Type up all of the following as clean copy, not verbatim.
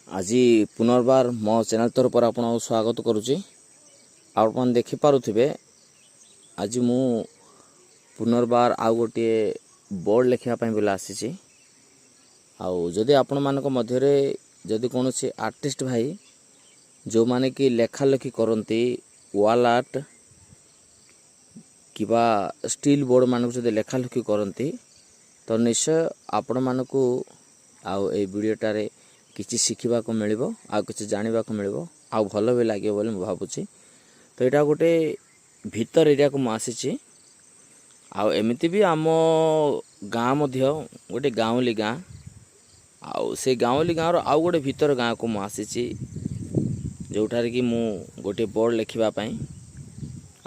आज पुनर्बार मो चैनल तरफ आपन स्वागत करुच्ची। आपन देखिपे आज मु पुनर्बार आउ गोटे बोर्ड लिखापी बोले आसी। आदि आपण मान मध्य जदि कौन आर्टिस्ट भाई जो माने कि लेखालेखि करती वाल आर्ट कि स्टील बोर्ड मान लेखालेखि करती तो निश्चय आपण मानक आडियोटे किसी शिखा को मिल कि जानवा को मिल भल भी लगे बोली मुझे भावुँ। तो यहाँ गोटे भीतर एरिया को मुझे आमती भी आम गाँव गोटे गाँवली गाँ से गाँवली गाँव आउ गोटे भीतर गाँ को मुझे जोठार कि मु गोटे बोर्ड लिखापी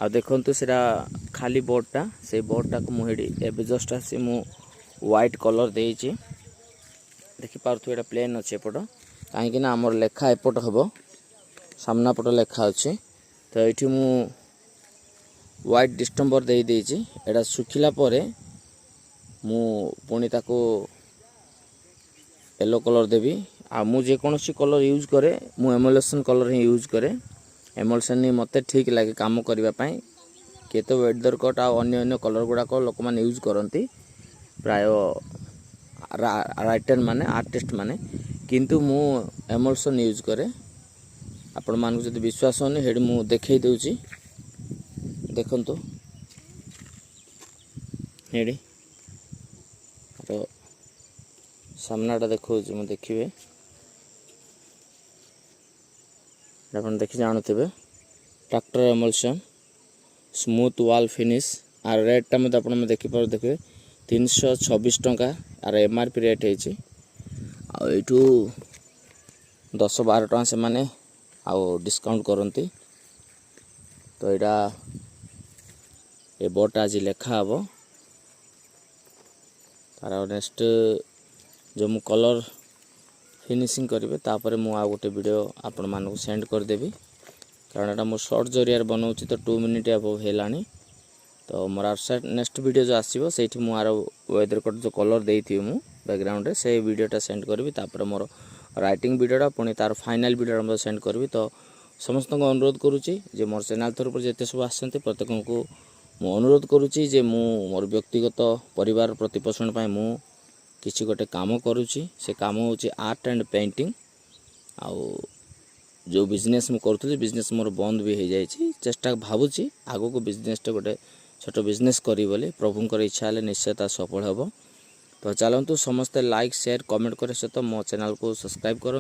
आ देखु से खाली बोर्डटा से बोर्डटा को मुझे जस्ट आसी मु व्हाइट कलर देती देखिपे ये प्लेन अच्छे एपट कहीं आमर लेखा एपट हम सामना पट लेखा अच्छे। तो ये मु व्हाइट डिस्टम्बर दे देची एटा सुखिला परे मु पुणी ताको येलो कलर देवी आ मु जेकोसी कलर यूज करे मु एमोलेसन कलर ही यूज करे। एमोलेसन ही मते ठीक लगे काम करने किए तो वेदर कट अन्य कलर गुड़ाक लोक मैंने यूज करती प्राय राइटर माने आर्टिस्ट माने किंतु मु एमोल्सन यूज करे। आपण मानक जब विश्वास होनी हेडी मु देखई देउची देखंतु हेडी तो सामनाटा देखौची मु देखिबे आपण देखि जानथिबे ट्रैक्टर एमोल्सन स्मूथ वॉल फिनिश आ रेट टा मते आपण देखि पार देखिबे 326 टंका आर एमआरपी रेट है आठू 10-12 टका से माने आउ डिस्काउंट करती। तो यहाँ ये बोर्ड आज लेखा हम तार नेक्स्ट जो मु कलर फिनिशिंग करेंगे तापर मु आ गोटे वीडियो आपण मानक सेंड करदेवी कारण एटा मु शॉर्ट जरिया बनाऊँ तो 2 मिनिट अब है। तो मोर आउटसाइड नेक्स्ट वीडियो जो आसो से मुझे वेदर कट जो कलर देती मु बैकग्राउंड रे से वीडियोटा सेंड करी तापर मोर राइटिंग वीडियोटा पुणी तार फाइनाल वीडियो सेंड करी। तो समस्त को अनुरोध करुच्ची जे मोर चैनल तरफ जिते सब आसते प्रत्येक को मु अनुरोध करुच्ची जे मु मोर व्यक्तिगत परिवार प्रतिपोषण पाई मु किसी गोटे काम करुच्ची से काम हूँ आर्ट एंड पेंटिंग आउ जो बिजनेस मु करुँगी बिजनेस मोर बंद भी हो जाए चेष्टा भावुची आगो को बिजनेसटा गोटे छोट बिजनेस करी बोली प्रभुंकर इच्छा है निश्चय सफल हम। तो चलतु समस्ते लाइक शेयर कमेंट करे सहित मो चैनल को सब्सक्राइब करो।